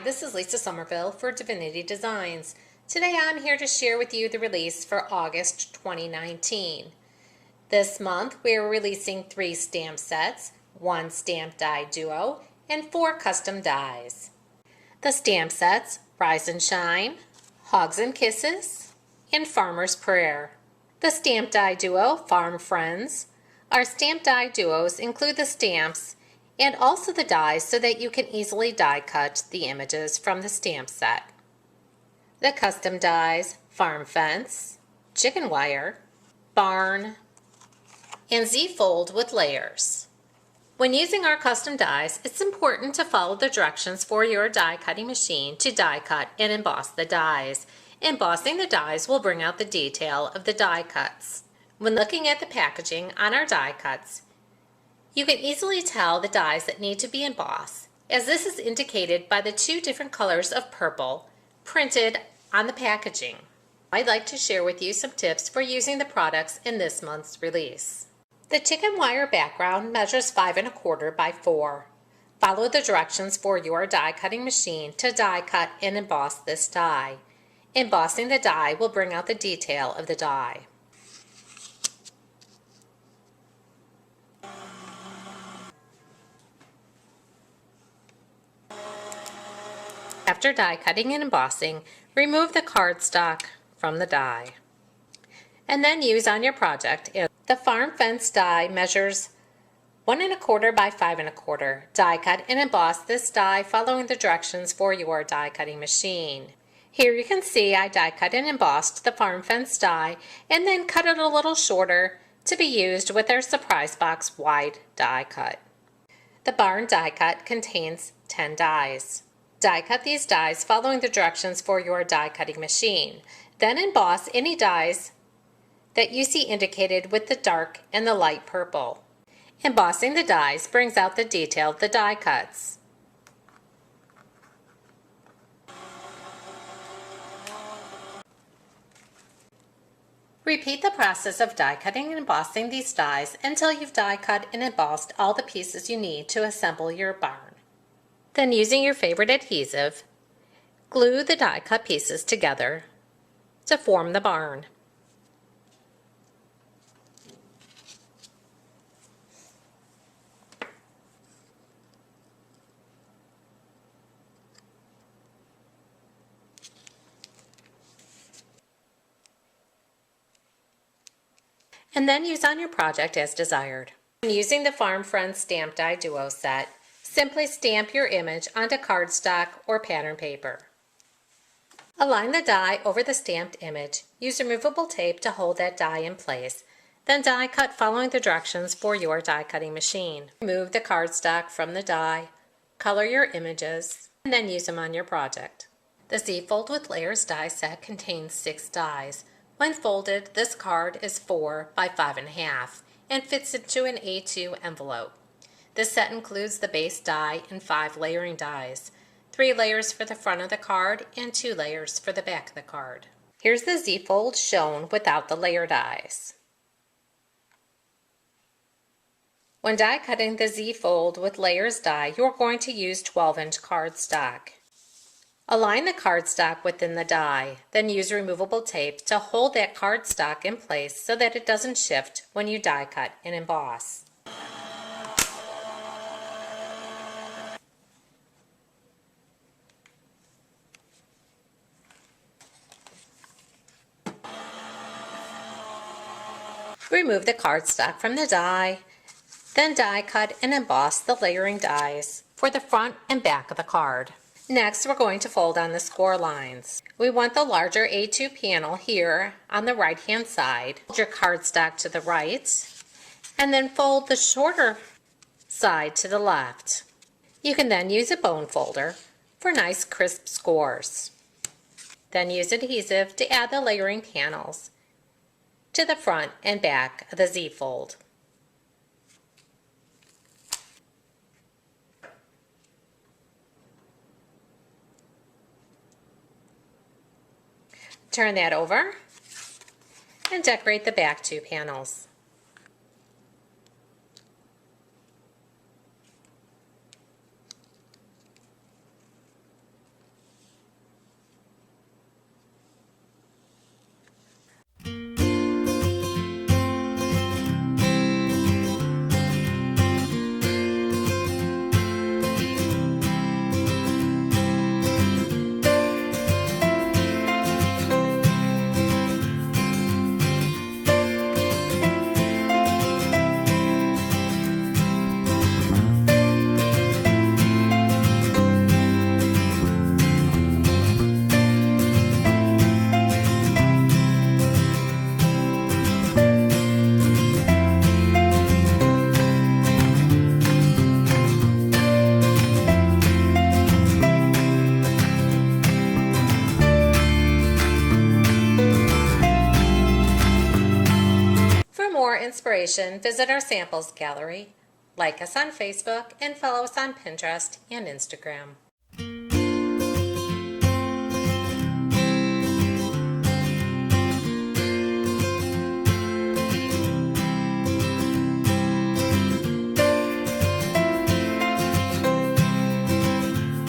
this is Lisa Somerville for Divinity Designs. Today I'm here to share with you the release for August 2019. This month we are releasing 3 stamp sets, 1 stamp die duo, and 4 custom dies. The stamp sets, Rise and Shine, Hugs and Kisses, and Farmer's Prayer. The stamp die duo, Farm Friends. Our stamp die duos include the stamps and also the dies so that you can easily die cut the images from the stamp set. The custom dies, Farm Fence, Chicken Wire, Barn, and Z-Fold with layers. When using our custom dies, it's important to follow the directions for your die cutting machine to die cut and emboss the dies. Embossing the dies will bring out the detail of the die cuts. When looking at the packaging on our die cuts, you can easily tell the dies that need to be embossed, as this is indicated by the 2 different colors of purple printed on the packaging. I'd like to share with you some tips for using the products in this month's release. The chicken wire background measures 5 1/4 by 4. Follow the directions for your die cutting machine to die cut and emboss this die. Embossing the die will bring out the detail of the die. After die cutting and embossing, remove the cardstock from the die. And then use on your project. The Farm Fence die measures 1 1/4 by 5 1/4. Die cut and emboss this die following the directions for your die cutting machine. Here you can see I die cut and embossed the Farm Fence die and then cut it a little shorter to be used with our surprise box wide die cut. The Barn die cut contains 10 dies. Die cut these dies following the directions for your die cutting machine. Then emboss any dies that you see indicated with the dark and the light purple. Embossing the dies brings out the detail of the die cuts. Repeat the process of die cutting and embossing these dies until you've die cut and embossed all the pieces you need to assemble your barn. Then using your favorite adhesive, glue the die cut pieces together to form the barn. And then use on your project as desired. When using the Farm Friends Stamp Die Duo set, simply stamp your image onto cardstock or pattern paper. Align the die over the stamped image. Use removable tape to hold that die in place. Then die cut following the directions for your die cutting machine. Remove the cardstock from the die, color your images, and then use them on your project. The Z-Fold with Layers die set contains 6 dies. When folded, this card is 4 by 5 1/2 and fits into an A2 envelope. This set includes the base die and 5 layering dies, 3 layers for the front of the card and 2 layers for the back of the card. Here's the Z-Fold shown without the layer dies. When die cutting the Z-Fold with Layers die, you're going to use 12-inch cardstock. Align the cardstock within the die, then use removable tape to hold that cardstock in place so that it doesn't shift when you die cut and emboss. Remove the cardstock from the die, then die cut and emboss the layering dies for the front and back of the card. Next, we're going to fold on the score lines. We want the larger A2 panel here on the right-hand side. Fold your cardstock to the right, and then fold the shorter side to the left. You can then use a bone folder for nice crisp scores. Then use adhesive to add the layering panels to the front and back of the Z-Fold. Turn that over and decorate the back 2 panels. inspiration, visit our samples gallery, like us on Facebook, and follow us on Pinterest and Instagram.